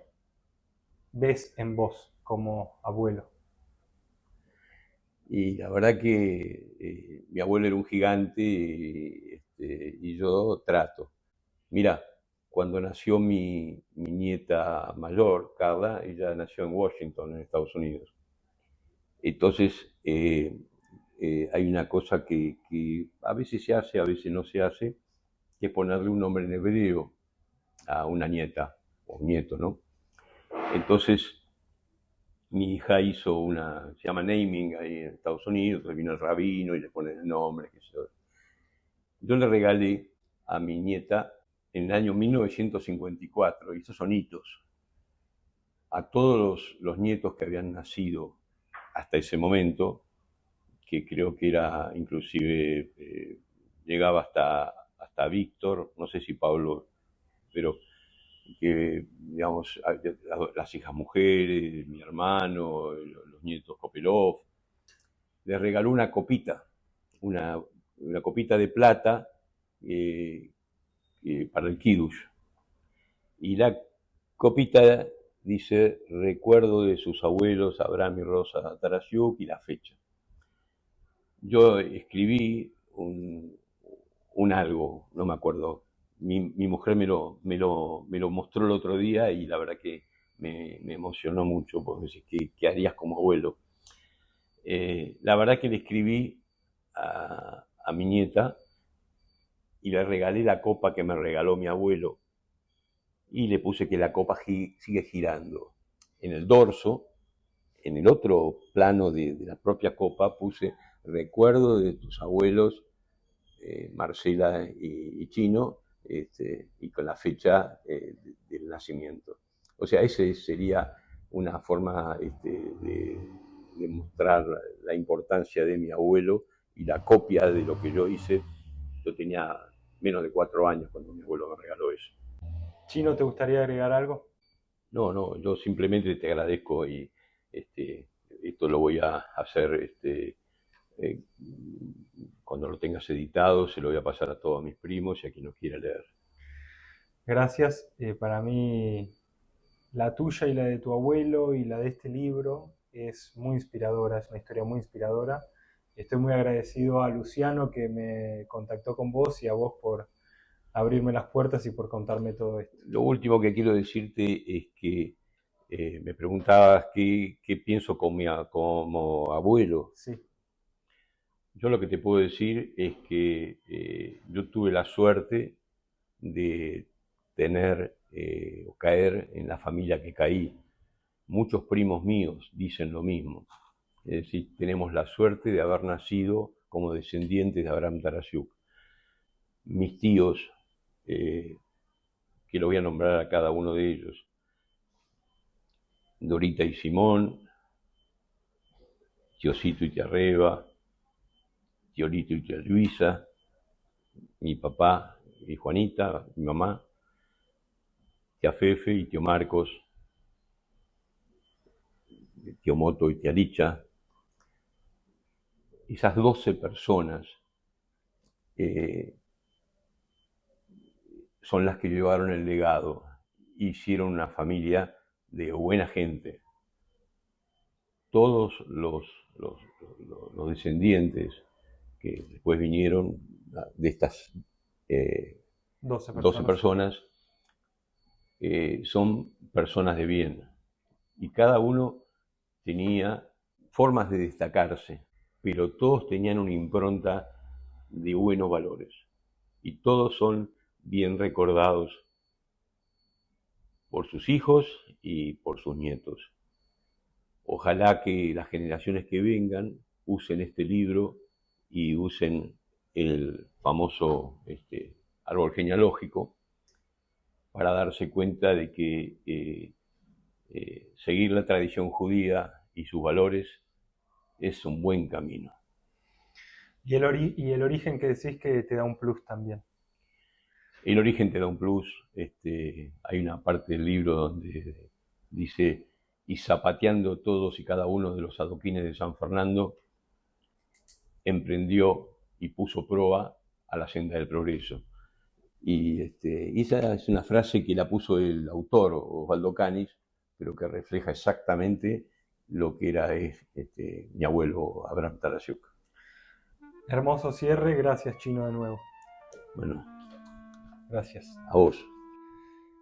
ves en vos como abuelo? Y la verdad que mi abuelo era un gigante, y yo trato. Mira, cuando nació mi nieta mayor, Carla, ella nació en Washington, en Estados Unidos. Entonces, hay una cosa que a veces se hace, a veces no se hace, que es ponerle un nombre en hebreo a una nieta o un nieto, ¿no? Entonces, mi hija hizo se llama naming ahí en Estados Unidos, entonces vino el rabino y le pone el nombre, qué sé yo. Yo le regalé a mi nieta en el año 1954, y esos son hitos, a todos los nietos que habían nacido hasta ese momento, que creo que era inclusive, llegaba hasta Víctor, no sé si Pablo, pero que, digamos, las hijas mujeres, mi hermano, los nietos Kopelov, les regaló una copita, una copita de plata para el Kiddush. Y la copita dice recuerdo de sus abuelos Abraham y Rosa Tarasiuk y la fecha. Yo escribí un algo, no me acuerdo. Mi mujer me lo mostró el otro día y la verdad que me emocionó mucho, porque decís, ¿qué harías como abuelo? La verdad que le escribí a mi nieta y le regalé la copa que me regaló mi abuelo y le puse que la copa sigue girando. En el dorso, en el otro plano de la propia copa, puse recuerdo de tus abuelos Marcela y Chino, y con la fecha del nacimiento. O sea, esa sería una forma de mostrar la importancia de mi abuelo y la copia de lo que yo hice. Yo tenía menos de 4 años cuando mi abuelo me regaló eso. Chino, ¿te gustaría agregar algo? No, yo simplemente te agradezco y esto lo voy a hacer cuando lo tengas editado, se lo voy a pasar a todos mis primos y a quien lo quiera leer. Gracias. Para mí, la tuya y la de tu abuelo y la de este libro es muy inspiradora, es una historia muy inspiradora. Estoy muy agradecido a Luciano que me contactó con vos y a vos por abrirme las puertas y por contarme todo esto. Lo último que quiero decirte es que me preguntabas qué pienso como abuelo. Sí. Yo lo que te puedo decir es que yo tuve la suerte de tener o caer en la familia que caí. Muchos primos míos dicen lo mismo. Es decir, tenemos la suerte de haber nacido como descendientes de Abraham Tarasiuk. Mis tíos, que lo voy a nombrar a cada uno de ellos, Dorita y Simón, Tiosito y Tía Reba, Tiolito y Tía Luisa, mi papá y Juanita, mi mamá, Tía Fefe y Tío Marcos, Tío Moto y Tía Licha. Esas 12 personas son las que llevaron el legado, hicieron una familia de buena gente. Todos los descendientes que después vinieron de estas 12 personas son personas de bien, y cada uno tenía formas de destacarse, pero todos tenían una impronta de buenos valores y todos son bien recordados por sus hijos y por sus nietos. Ojalá que las generaciones que vengan usen este libro y usen el famoso árbol genealógico para darse cuenta de que seguir la tradición judía y sus valores es un buen camino. Y el origen que decís que te da un plus también. El origen te da un plus. Hay una parte del libro donde dice, y zapateando todos y cada uno de los adoquines de San Fernando, emprendió y puso proa a la senda del progreso. Y esa es una frase que la puso el autor, Osvaldo Canis, pero que refleja exactamente lo que era mi abuelo Abraham Tarasiuk. Hermoso cierre, gracias Chino de nuevo. Bueno, gracias. A vos.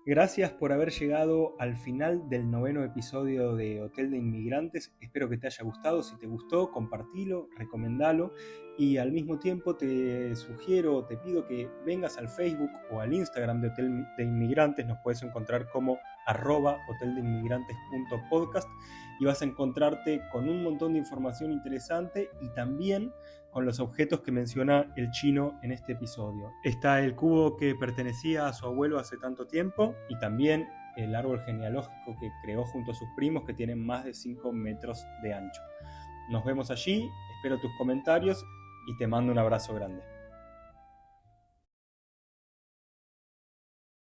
Gracias por haber llegado al final del 9º episodio de Hotel de Inmigrantes. Espero que te haya gustado. Si te gustó, compartilo, recomendalo. Y al mismo tiempo te sugiero, te pido que vengas al Facebook o al Instagram de Hotel de Inmigrantes. Nos puedes encontrar como @hoteldeinmigrantes.podcast y vas a encontrarte con un montón de información interesante y también con los objetos que menciona el Chino en este episodio. Está el cubo que pertenecía a su abuelo hace tanto tiempo y también el árbol genealógico que creó junto a sus primos, que tienen más de 5 metros de ancho. Nos vemos allí, espero tus comentarios y te mando un abrazo grande.